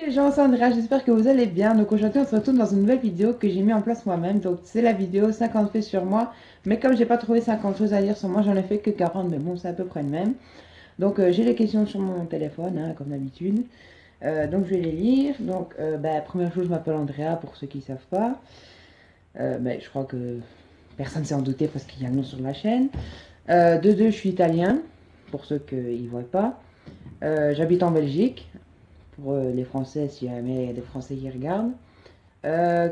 Les gens, c'est Andrea, j'espère que vous allez bien. Donc aujourd'hui, on se retrouve dans une nouvelle vidéo que j'ai mis en place moi-même. Donc c'est la vidéo 50 faits sur moi. Mais comme j'ai pas trouvé 50 choses à dire sur moi, j'en ai fait que 40. Mais bon, c'est à peu près le même. Donc j'ai les questions sur mon téléphone, hein, comme d'habitude. Donc je vais les lire. Donc première chose, je m'appelle Andrea pour ceux qui ne savent pas. Je crois que personne s'est en douté parce qu'il y a le nom sur la chaîne. De deux, je suis italien, pour ceux qui ne voient pas. J'habite en Belgique, pour les Français, si jamais il y a des Français qui regardent. Euh,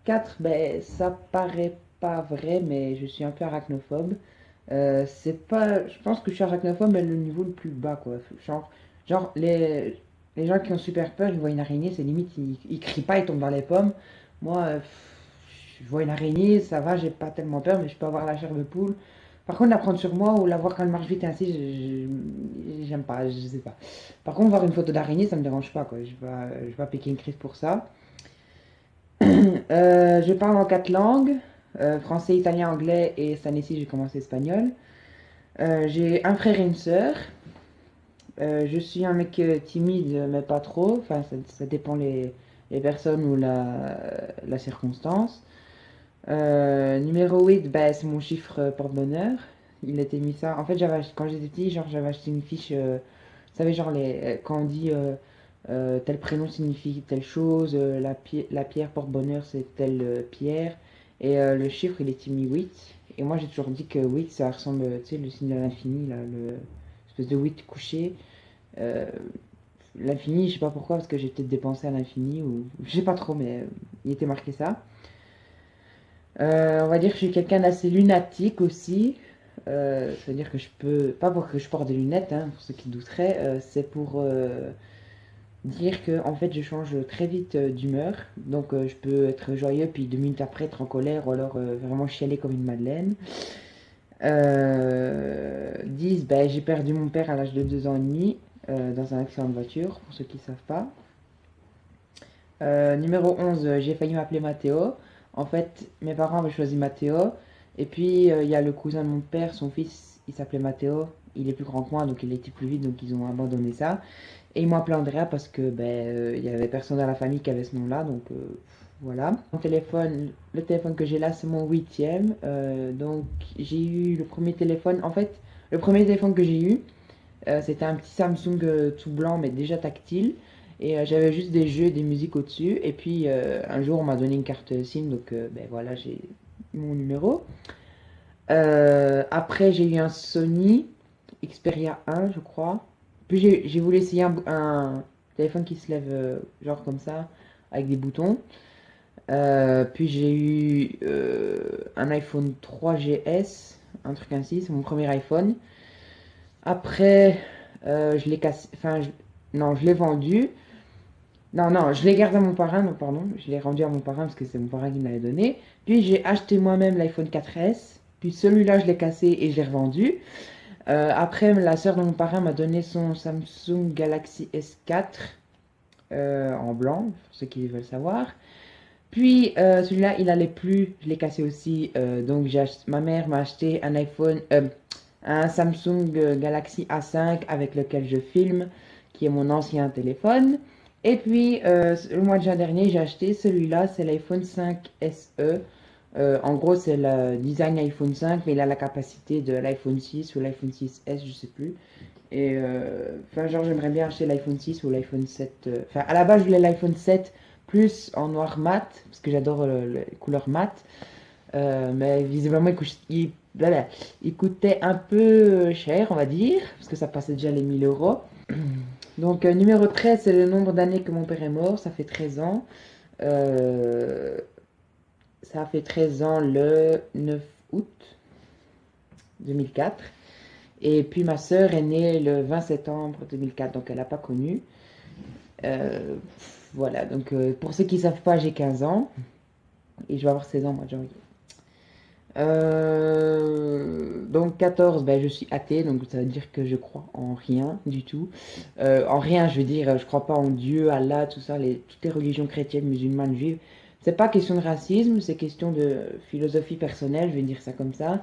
4, ça paraît pas vrai, mais je suis un peu arachnophobe. C'est pas, je pense que je suis arachnophobe, mais le niveau le plus bas, quoi. Genre les gens qui ont super peur, ils voient une araignée, c'est limite, ils crient pas, ils tombent dans les pommes. Moi, je vois une araignée, ça va, j'ai pas tellement peur, mais je peux avoir la chair de poule. Par contre, la prendre sur moi ou la voir quand elle marche vite ainsi, j'aime pas, je sais pas. Par contre, voir une photo d'araignée, ça me dérange pas, quoi. Je vais pas piquer une crise pour ça. Je parle en 4 langues, français, italien, anglais et cette année-ci j'ai commencé espagnol. J'ai un frère et une sœur. Je suis un mec timide mais pas trop, enfin ça dépend les personnes ou la circonstance. Numéro 8, c'est mon chiffre porte-bonheur. Il était mis ça. En fait, quand j'étais petit, genre j'avais acheté une fiche. Vous savez, genre quand on dit tel prénom signifie telle chose, la pierre porte-bonheur c'est telle pierre. Et le chiffre il était mis 8. Et moi j'ai toujours dit que 8 ça ressemble, tu sais, le signe de l'infini, là, le espèce de 8 couché. Euh, L'infini, je sais pas pourquoi, parce que j'ai peut-être dépensé à l'infini, ou je sais pas trop, mais il était marqué ça. On va dire que je suis quelqu'un d'assez lunatique aussi. Ça veut dire que je peux, pas pour que je porte des lunettes, hein, pour ceux qui douteraient, c'est pour dire que en fait je change très vite d'humeur. Donc je peux être joyeux puis 2 minutes après être en colère ou alors vraiment chialer comme une madeleine. 10, j'ai perdu mon père à l'âge de 2 ans et demi dans un accident de voiture, pour ceux qui ne savent pas. Numéro 11, j'ai failli m'appeler Mathéo. En fait, mes parents avaient choisi Mathéo. Et puis, il y a le cousin de mon père, son fils, il s'appelait Mathéo. Il est plus grand que moi, donc il était plus vite, donc ils ont abandonné ça. Et ils m'ont appelé Andrea parce que il y avait personne dans la famille qui avait ce nom-là, donc voilà. Mon téléphone, le téléphone que j'ai là, c'est mon huitième. Donc j'ai eu le premier téléphone. En fait, le premier téléphone que j'ai eu, c'était un petit Samsung tout blanc, mais déjà tactile. Et j'avais juste des jeux, des musiques au-dessus. Et puis un jour, on m'a donné une carte SIM, donc voilà, j'ai eu mon numéro. Après, j'ai eu un Sony Xperia 1, je crois. Puis j'ai voulu essayer un téléphone qui se lève genre comme ça, avec des boutons. Puis j'ai eu un iPhone 3GS, un truc ainsi, c'est mon premier iPhone. Après, je l'ai cassé, non, je l'ai vendu. Non, non, je l'ai gardé à mon parrain, non, pardon, je l'ai rendu à mon parrain parce que c'est mon parrain qui me l'avait donné. Puis j'ai acheté moi-même l'iPhone 4S. Puis celui-là, je l'ai cassé et je l'ai revendu. Après, la sœur de mon parrain m'a donné son Samsung Galaxy S4 en blanc, pour ceux qui veulent savoir. Puis celui-là, il allait plus, je l'ai cassé aussi. Donc ma mère m'a acheté un Samsung Galaxy A5 avec lequel je filme, qui est mon ancien téléphone. Et puis le mois de juin dernier, j'ai acheté celui-là, c'est l'iPhone 5 SE. En gros, c'est le design iPhone 5, mais il a la capacité de l'iPhone 6 ou l'iPhone 6S, je sais plus. Et genre, j'aimerais bien acheter l'iPhone 6 ou l'iPhone 7. Enfin, à la base, je voulais l'iPhone 7 plus en noir mat, parce que j'adore les couleurs mat. Mais visiblement, voilà, il coûtait un peu cher, on va dire, parce que ça passait déjà les 1 000 euros. Donc, numéro 13, c'est le nombre d'années que mon père est mort, ça fait 13 ans. Euh, Ça fait 13 ans le 9 août 2004. Et puis ma sœur est née le 20 septembre 2004, donc elle n'a pas connu. Euh, voilà, donc pour ceux qui ne savent pas, j'ai 15 ans et je vais avoir 16 ans au mois de janvier. Donc 14, je suis athée, donc ça veut dire que je crois en rien du tout. En rien, je veux dire, je crois pas en Dieu, Allah, tout ça, toutes les religions chrétiennes, musulmanes, juives. C'est pas question de racisme, c'est question de philosophie personnelle, je vais dire ça comme ça.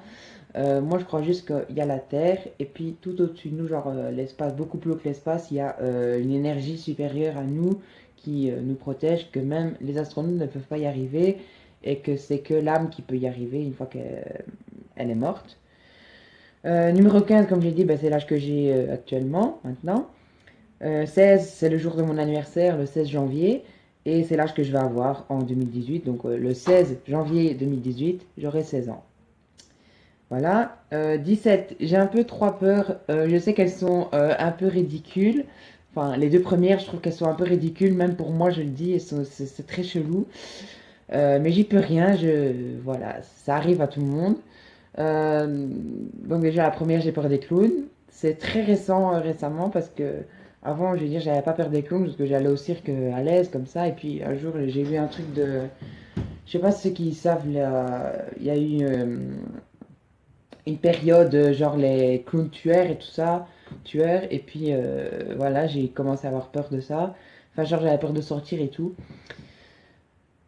Moi, je crois juste qu'il y a la Terre, et puis tout au-dessus de nous, genre l'espace, beaucoup plus haut que l'espace, il y a une énergie supérieure à nous qui nous protège, que même les astronautes ne peuvent pas y arriver, et que c'est que l'âme qui peut y arriver une fois qu'elle est morte. Numéro 15, comme j'ai dit, bah, c'est l'âge que j'ai actuellement, maintenant. 16, c'est le jour de mon anniversaire, le 16 janvier, et c'est l'âge que je vais avoir en 2018. Donc le 16 janvier 2018, j'aurai 16 ans. Voilà. 17, j'ai un peu trois peurs. Je sais qu'elles sont un peu ridicules. Enfin, les deux premières, je trouve qu'elles sont un peu ridicules, même pour moi, je le dis, c'est très chelou. Mais j'y peux rien, voilà, ça arrive à tout le monde. Donc déjà, la première, j'ai peur des clowns. C'est très récent, récemment, parce que avant, je veux dire, j'avais pas peur des clowns, parce que j'allais au cirque à l'aise, comme ça. Et puis un jour, j'ai vu un truc de... Je sais pas ceux qui savent, il y a eu une période, genre les clowns tueurs et tout ça, tueurs. Et puis voilà, j'ai commencé à avoir peur de ça. Enfin, genre, j'avais peur de sortir et tout.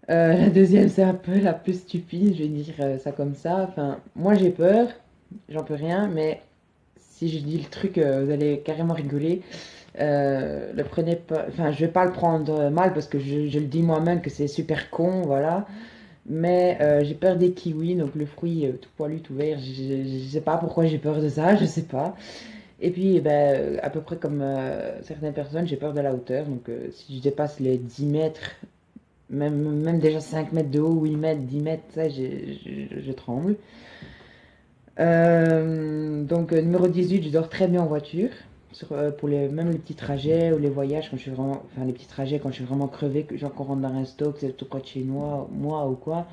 La deuxième, c'est un peu la plus stupide, je vais dire ça comme ça. Enfin, moi j'ai peur, j'en peux rien, mais si je dis le truc, vous allez carrément rigoler. Le prenez pas, enfin, je vais pas le prendre mal parce que je le dis moi-même que c'est super con, voilà. Mais j'ai peur des kiwis, donc le fruit tout poilu, tout vert. Je sais pas pourquoi j'ai peur de ça, je sais pas. Et puis, ben, à peu près comme certaines personnes, j'ai peur de la hauteur. Donc, si je dépasse les 10 mètres, même déjà 5 mètres de haut, 8 mètres, 10 mètres, ça, je tremble. Donc, numéro 18, je dors très bien en voiture. Pour même les petits trajets ou les voyages, quand je suis vraiment, enfin les petits trajets quand je suis vraiment crevé, genre qu'on rentre dans un stock, c'est tout près de chez moi ou quoi.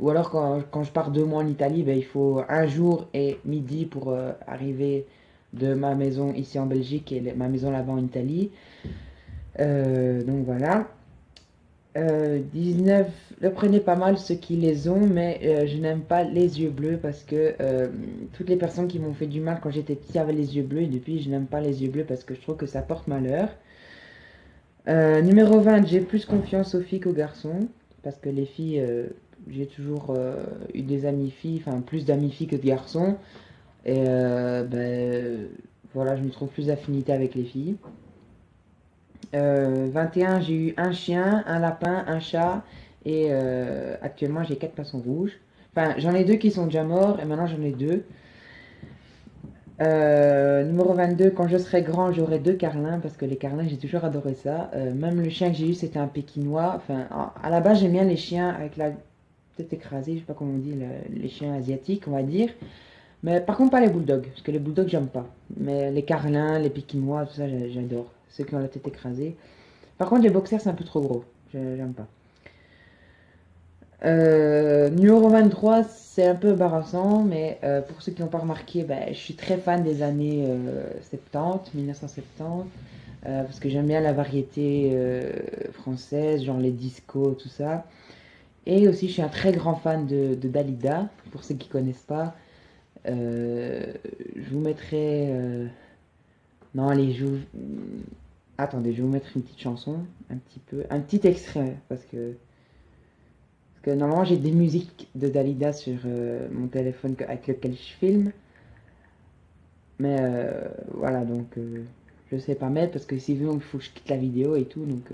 Ou alors quand je pars 2 mois en Italie, ben, il faut un jour et midi pour arriver de ma maison ici en Belgique et ma maison là-bas en Italie. Donc voilà. 19, le prenez pas mal ceux qui les ont, mais je n'aime pas les yeux bleus parce que toutes les personnes qui m'ont fait du mal quand j'étais petit avaient les yeux bleus et depuis je n'aime pas les yeux bleus parce que je trouve que ça porte malheur. Numéro 20, j'ai plus confiance aux filles qu'aux garçons parce que les filles, j'ai toujours eu des amies filles, enfin plus d'amis filles que de garçons et ben, voilà, je me trouve plus d'affinité avec les filles. 21, j'ai eu un chien, un lapin, un chat et actuellement j'ai 4 poissons rouges. Enfin, j'en ai 2 qui sont déjà morts et maintenant j'en ai 2. Numéro 22, quand je serai grand, j'aurai 2 carlins parce que les carlins, j'ai toujours adoré ça. Même le chien que j'ai eu, c'était un pékinois. Enfin, à la base, j'aime bien les chiens avec la tête écrasée, je sais pas comment on dit, les chiens asiatiques, on va dire. Mais par contre, pas les bulldogs, parce que les bulldogs, j'aime pas. Mais les carlins, les pékinois, tout ça, j'adore. Ceux qui ont la tête écrasée. Par contre, les boxers, c'est un peu trop gros. J'aime pas. Numéro 23, c'est un peu embarrassant, mais pour ceux qui n'ont pas remarqué, ben, je suis très fan des années 70, 1970, parce que j'aime bien la variété française, genre les discos, tout ça. Et aussi, je suis un très grand fan de Dalida, pour ceux qui connaissent pas. Je vous mettrai... Non, allez, attendez, je vais vous mettre une petite chanson, un petit peu, un petit extrait, parce que normalement j'ai des musiques de Dalida sur mon téléphone avec lequel je filme, mais voilà, donc je sais pas mettre parce que sinon il faut que je quitte la vidéo et tout, donc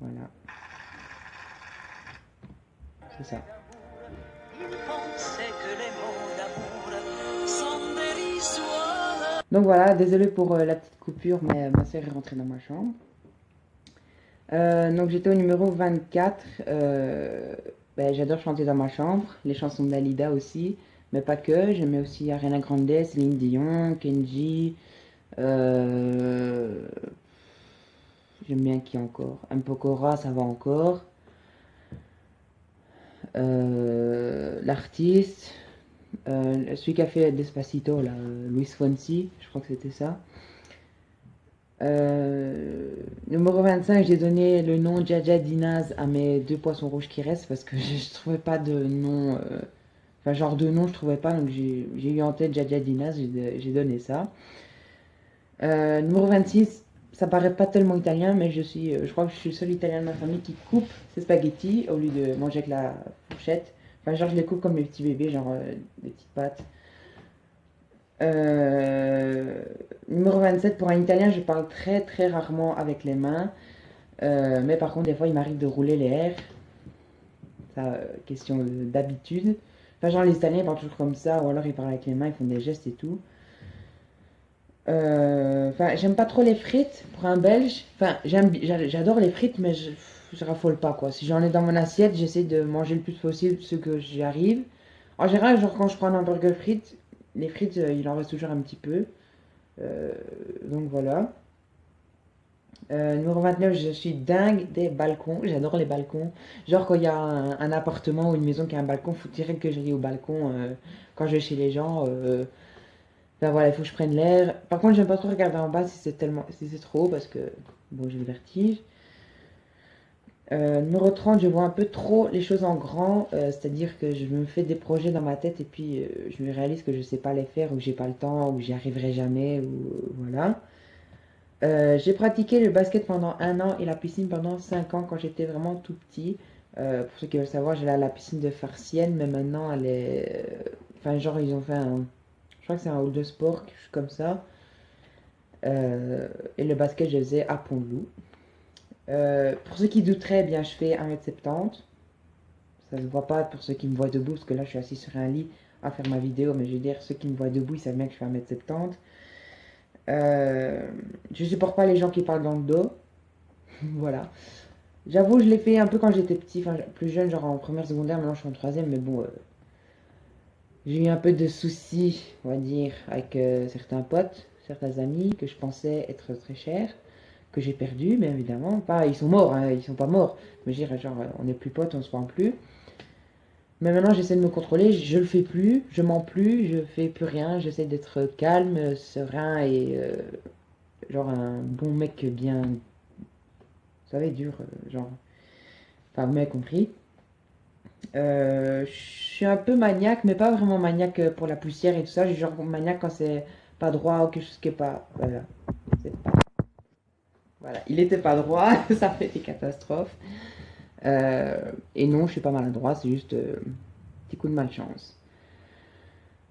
voilà, c'est ça. Donc voilà, désolé pour la petite coupure, mais ma soeur est rentrée dans ma chambre. Donc j'étais au numéro 24. Ben, j'adore chanter dans ma chambre, les chansons de Dalida aussi, mais pas que. J'aimais aussi Ariana Grande, Céline Dion, Kenji. euh, J'aime bien qui encore. M. Pokora, ça va encore. L'artiste, celui qui a fait Despacito, là, Luis Fonsi, je crois que c'était ça. Numéro 25, j'ai donné le nom Jaja Dinaz à mes 2 poissons rouges qui restent parce que je trouvais pas de nom, enfin genre de nom je trouvais pas, donc j'ai eu en tête Jaja Dinaz, j'ai donné ça. Numéro 26, ça paraît pas tellement italien, mais je crois que je suis le seul italien de ma famille qui coupe ses spaghettis au lieu de manger avec la fourchette. Enfin, genre, je les coupe comme les petits bébés, genre des petites pattes. Euh, Numéro 27, pour un italien, je parle très très rarement avec les mains. Mais par contre, des fois, il m'arrive de rouler les airs. Ça, question d'habitude. Enfin, genre, les Italiens ils parlent toujours comme ça, ou alors ils parlent avec les mains, ils font des gestes et tout. Enfin, j'aime pas trop les frites pour un Belge. Enfin, j'adore les frites, mais je raffole pas quoi. Si j'en ai dans mon assiette, j'essaie de manger le plus possible ce que j'y arrive. En général, genre quand je prends un hamburger frites, les frites, il en reste toujours un petit peu. Euh, donc voilà. Numéro 29, je suis dingue des balcons. J'adore les balcons. Genre quand il y a un appartement ou une maison qui a un balcon, faut direct que j'aille au balcon quand je vais chez les gens. Ben voilà, il faut que je prenne l'air. Par contre, j'aime pas trop regarder en bas si c'est trop parce que bon, j'ai le vertige. Numéro 30, je vois un peu trop les choses en grand, c'est-à-dire que je me fais des projets dans ma tête et puis je me réalise que je sais pas les faire ou que j'ai pas le temps ou que j'y arriverai jamais ou voilà. J'ai pratiqué le basket pendant 1 an et la piscine pendant 5 ans quand j'étais vraiment tout petit. Pour ceux qui veulent savoir, j'allais à la piscine de Farciennes, mais maintenant elle est. Enfin, genre, ils ont fait un. Je crois que c'est un hall de sport, quelque chose comme ça. Et le basket, je le faisais à Pont-de-Loup. Pour ceux qui douteraient, eh bien, je fais 1m70. Ça se voit pas pour ceux qui me voient debout, parce que là, je suis assis sur un lit à faire ma vidéo, mais je veux dire, ceux qui me voient debout, ils savent bien que je fais 1m70. Euh, je supporte pas les gens qui parlent dans le dos. Voilà. J'avoue, je l'ai fait un peu quand j'étais petit, enfin plus jeune, genre en première secondaire, maintenant je suis en troisième, mais bon, j'ai eu un peu de soucis, on va dire, avec certains potes, certains amis que je pensais être très chers, que j'ai perdus, mais évidemment, pas, ils sont morts, hein, ils sont pas morts, mais je veux dire, genre, on n'est plus potes, on se parle plus. Mais maintenant, j'essaie de me contrôler, je le fais plus, je mens plus, je fais plus rien, j'essaie d'être calme, serein et genre un bon mec bien, vous savez, dur, genre, enfin, vous m'avez compris. Je suis un peu maniaque, mais pas vraiment maniaque pour la poussière et tout ça. Je suis genre maniaque quand c'est pas droit ou quelque chose qui est pas. Voilà. Pas... Voilà. Il était pas droit, ça fait des catastrophes. Et non, je suis pas maladroit, c'est juste petit coup de malchance.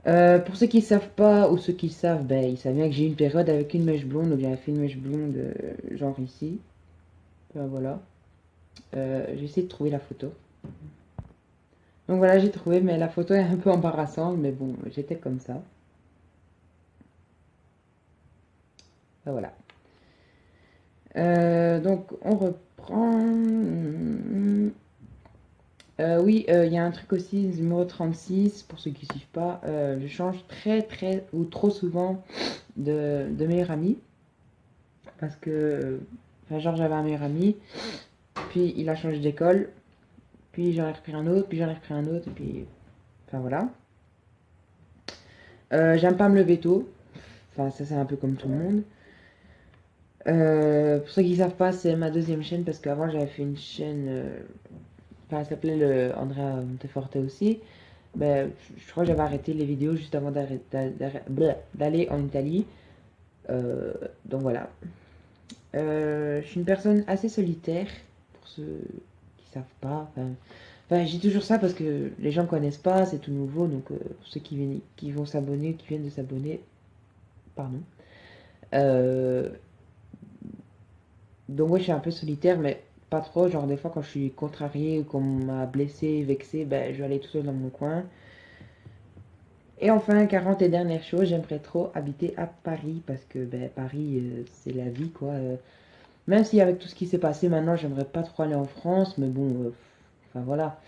Pour ceux qui savent pas ou ceux qui savent, ben, ils savent bien que j'ai eu une période avec une mèche blonde, donc j'avais fait une mèche blonde genre ici. Ben, voilà. J'ai essayé de trouver la photo. Donc voilà, j'ai trouvé, mais la photo est un peu embarrassante, mais bon, j'étais comme ça. Ben, voilà. Donc on reprend. Oui, il y a un truc aussi, numéro 36 pour ceux qui ne suivent pas. Je change très très ou trop souvent de meilleur ami. Parce que, enfin, genre j'avais un meilleur ami, puis il a changé d'école, puis j'en ai repris un autre, puis j'en ai repris un autre, et puis. Enfin voilà. J'aime pas me lever tôt. Enfin, ça c'est un peu comme tout le monde. Pour ceux qui ne savent pas, c'est ma deuxième chaîne parce qu'avant j'avais fait une chaîne. Enfin, elle s'appelait le Andrea Monteforte aussi. Ben, je crois que j'avais arrêté les vidéos juste avant d'aller en Italie. Donc voilà. Je suis une personne assez solitaire, pour ceux qui savent pas. Enfin, j'ai toujours ça parce que les gens me connaissent pas, c'est tout nouveau. Donc pour ceux qui vont s'abonner, qui viennent de s'abonner, pardon. Euh, donc ouais, je suis un peu solitaire, mais pas trop. Genre des fois quand je suis contrariée ou qu'on m'a blessé, vexé, ben je vais aller tout seul dans mon coin. Et enfin, 40 et dernière chose, j'aimerais trop habiter à Paris parce que ben, Paris, c'est la vie quoi. Même si avec tout ce qui s'est passé maintenant, j'aimerais pas trop aller en France, mais bon, enfin voilà.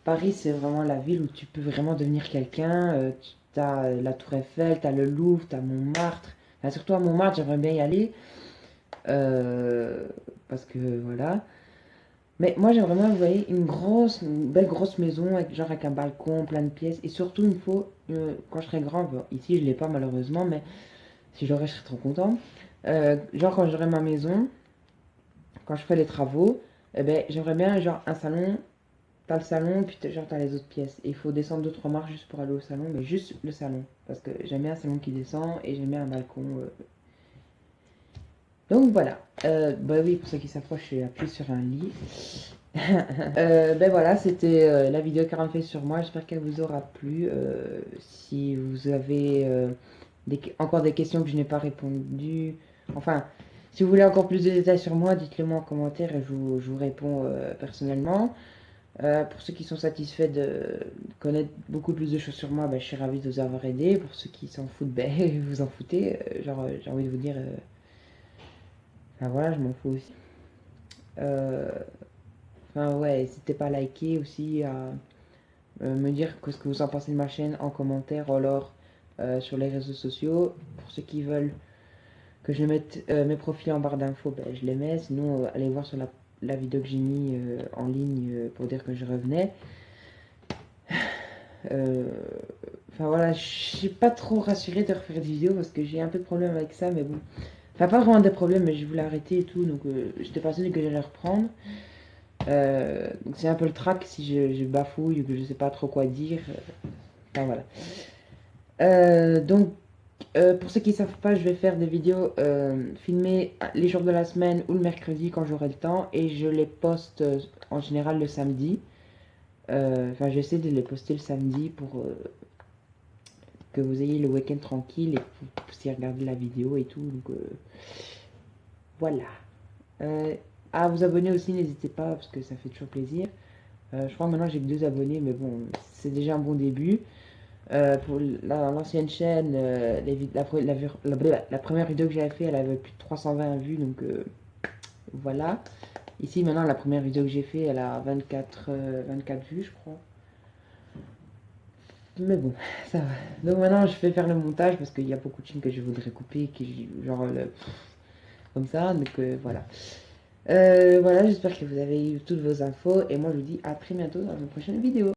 Paris, c'est vraiment la ville où tu peux vraiment devenir quelqu'un. Tu as la Tour Eiffel, tu as le Louvre, tu as Montmartre. Enfin, surtout à Montmartre, j'aimerais bien y aller. euh, Parce que voilà. Mais moi, j'aimerais vraiment, vous voyez, une belle grosse maison, avec, genre avec un balcon, plein de pièces. Et surtout, il me faut, quand je serai grand, bon, ici je l'ai pas malheureusement, mais si j'aurais, je serais trop content. Genre quand j'aurai ma maison, quand je ferai les travaux, eh ben, j'aimerais bien genre un salon, t'as le salon, puis genre t'as les autres pièces. Et il faut descendre deux trois marches juste pour aller au salon, mais juste le salon. Parce que j'aime bien un salon qui descend et j'aime bien un balcon. Donc voilà. Bah oui, pour ceux qui s'approchent, je suis appuyé sur un lit. Ben voilà, c'était la vidéo 40 fait sur moi. J'espère qu'elle vous aura plu. Si vous avez encore des questions que je n'ai pas répondu, enfin, si vous voulez encore plus de détails sur moi, dites-le moi en commentaire et je vous réponds personnellement. Pour ceux qui sont satisfaits de connaître beaucoup plus de choses sur moi, ben, je suis ravie de vous avoir aidé. Pour ceux qui s'en foutent, ben, vous en foutez. Genre, j'ai envie de vous dire, enfin voilà, je m'en fous aussi. Euh, Enfin ouais, n'hésitez pas à liker aussi, à me dire ce que vous en pensez de ma chaîne en commentaire ou alors sur les réseaux sociaux. Pour ceux qui veulent que je mette mes profils en barre d'infos, ben, je les mets. Sinon, allez voir sur la vidéo que j'ai mis en ligne pour dire que je revenais. Euh, Enfin voilà, je suis pas trop rassurée de refaire des vidéos parce que j'ai un peu de problème avec ça, mais bon. Enfin, pas vraiment des problèmes, mais je voulais arrêter et tout, donc j'étais pas sûre que j'allais reprendre. Donc c'est un peu le trac si je bafouille ou que je sais pas trop quoi dire. Enfin voilà. Donc pour ceux qui ne savent pas, je vais faire des vidéos filmées les jours de la semaine ou le mercredi quand j'aurai le temps et je les poste en général le samedi. Enfin j'essaie de les poster le samedi pour que vous ayez le week-end tranquille et que vous puissiez regarder la vidéo et tout. Donc voilà. À vous abonner aussi, n'hésitez pas parce que ça fait toujours plaisir. Je crois que maintenant j'ai que 2 abonnés, mais bon, c'est déjà un bon début. Pour l'ancienne chaîne, la première vidéo que j'avais fait, elle avait plus de 320 vues, donc voilà. Ici, maintenant, la première vidéo que j'ai fait, elle a 24 vues, je crois. Mais bon, ça va. Donc maintenant, je vais faire le montage parce qu'il y a beaucoup de chaînes que je voudrais couper, qui, genre, comme ça, donc voilà. Voilà, j'espère que vous avez eu toutes vos infos, et moi, je vous dis à très bientôt dans une prochaine vidéo.